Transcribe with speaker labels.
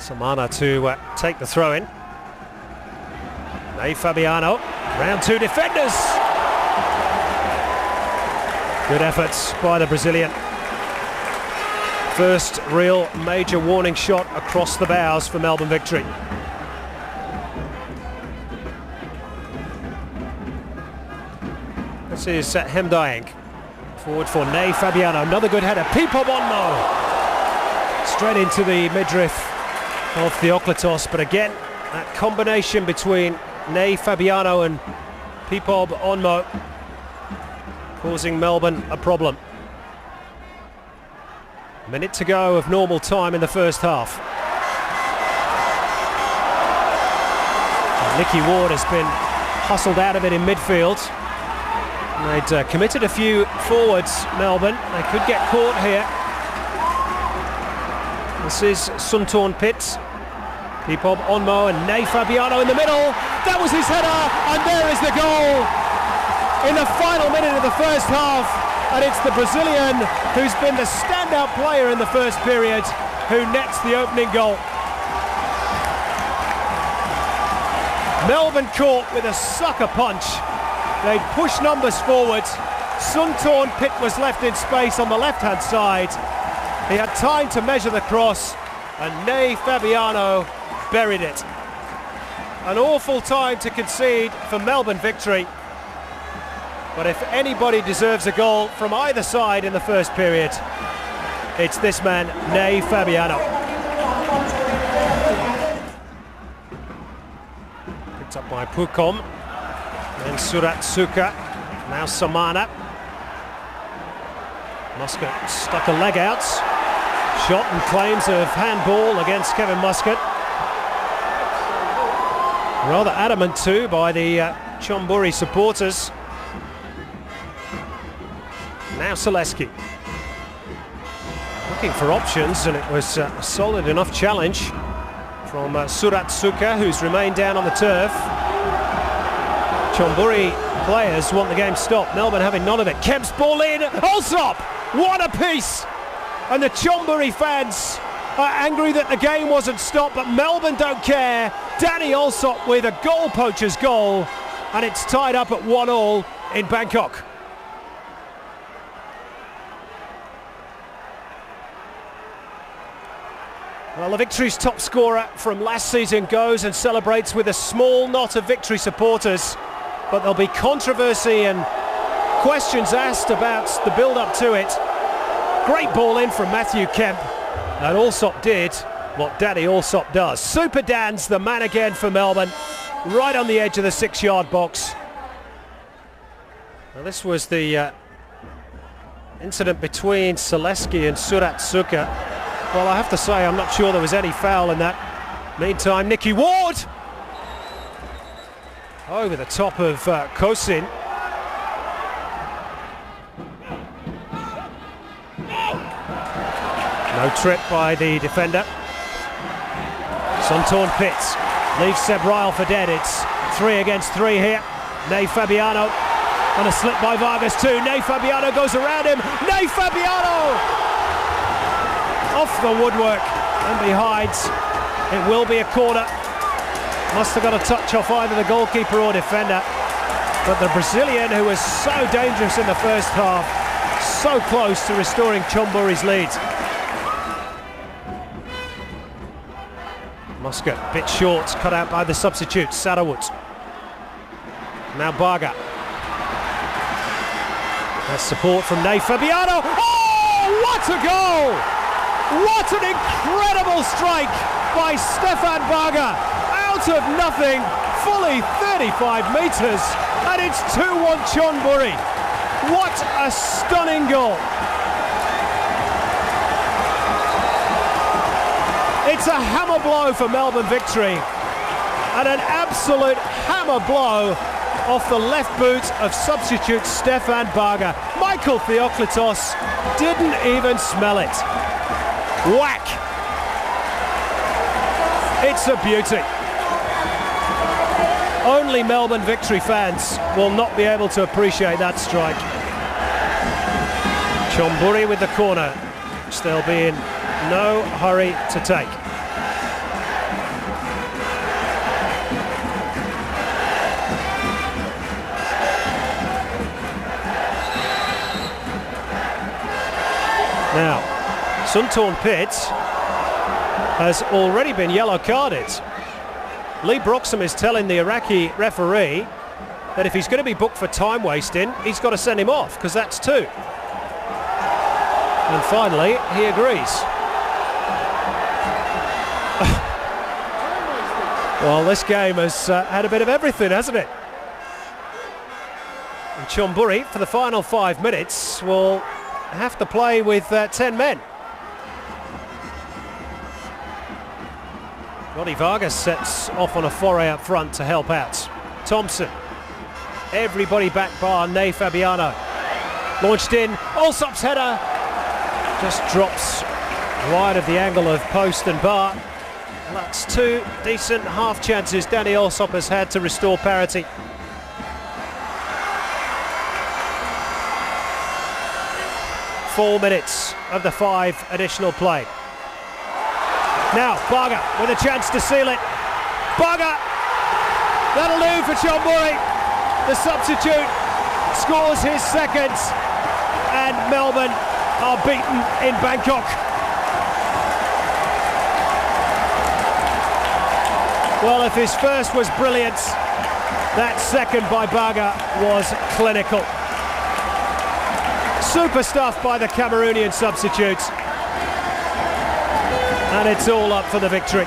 Speaker 1: Samana to take the throw in. Ney Fabiano, round two defenders. Good efforts by the Brazilian. First real major warning shot across the bows for Melbourne Victory. This is Hemdaeng. Forward for Ney Fabiano, another good header. Pipo Bonmo. Straight into the midriff of Theoklitos, but again, that combination between Ney Fabiano and Pipo Bonmo causing Melbourne a problem. A minute to go of normal time in the first half. Nicky Ward has been hustled out of it in midfield. They'd committed a few forwards, Melbourne. They could get caught here. This is Suntorn Pitts. Pipo Bonmo and Ney Fabiano in the middle. That was his header, and there is the goal in the final minute of the first half. And it's the Brazilian who's been the standout player in the first period who nets the opening goal. Melbourne caught with a sucker punch. They'd push numbers forward. Suntorn Pitt was left in space on the left-hand side. He had time to measure the cross, and Ney Fabiano buried it. An awful time to concede for Melbourne Victory. But if anybody deserves a goal from either side in the first period, it's this man, Ney Fabiano. Picked up by Pukom. Then Suratsuka, now Samana. Muscat stuck a leg out. Shot and claims of handball against Kevin Muscat. Rather adamant too by the Chonburi supporters. Now Selesky. Looking for options, and it was a solid enough challenge from Suratsuka, who's remained down on the turf. Chonburi players want the game stopped. Melbourne having none of it. Kemp's ball in. Allsop! What a piece! And the Chonburi fans are angry that the game wasn't stopped, but Melbourne don't care. Danny Allsop with a goal poacher's goal, and it's tied up at 1-1 in Bangkok. Well, the Victory's top scorer from last season goes and celebrates with a small knot of Victory supporters. But there'll be controversy and questions asked about the build-up to it. Great ball in from Matthew Kemp, and Allsop did what Danny Allsop does. Super Dan's the man again for Melbourne, right on the edge of the 6-yard box. Now, this was the incident between Selesky and Suratsuka. Well, I have to say, I'm not sure there was any foul in that. Meantime, Nicky Ward over the top of Kosin. No trip by the defender. Suntorn Pitts leaves Seb Ryle for dead. It's 3 against 3 here. Ney Fabiano on a slip by Vargas too. Ney Fabiano goes around him. Ney Fabiano off the woodwork and behind. It will be a corner. Must have got a touch off either the goalkeeper or defender. But the Brazilian, who was so dangerous in the first half, so close to restoring Chonburi's lead. Muscat, bit short, cut out by the substitute, Sarawut. Now Baga. That's support from Ney Fabiano. Oh, what a goal! What an incredible strike by Stefan Baga. Out of nothing, fully 35 metres, and it's 2-1 Chonburi. What a stunning goal. It's a hammer blow for Melbourne Victory, and an absolute hammer blow off the left boot of substitute Stefan Baga. Michael Theoklitos didn't even smell it. Whack! It's a beauty. Only Melbourne Victory fans will not be able to appreciate that strike. Chonburi with the corner, which they'll be in no hurry to take. Now, Suntorn-Pitt has already been yellow carded. Lee Broxham is telling the Iraqi referee that if he's going to be booked for time wasting, he's got to send him off, because that's 2. And finally, he agrees. Well, this game has had a bit of everything, hasn't it? And Chonburi, for the final 5 minutes, will have to play with 10 men. Roddy Vargas sets off on a foray up front to help out. Thompson. Everybody back bar Ney Fabiano. Launched in. Allsop's header just drops wide of the angle of post and bar. And that's 2 decent half chances Danny Allsop has had to restore parity. Four minutes of the 5 additional play. Now Baga with a chance to seal it. Baga! That'll do for Chonburi. The substitute scores his second, and Melbourne are beaten in Bangkok. Well, if his first was brilliant, that second by Baga was clinical. Super stuff by the Cameroonian substitute. And it's all up for the victory.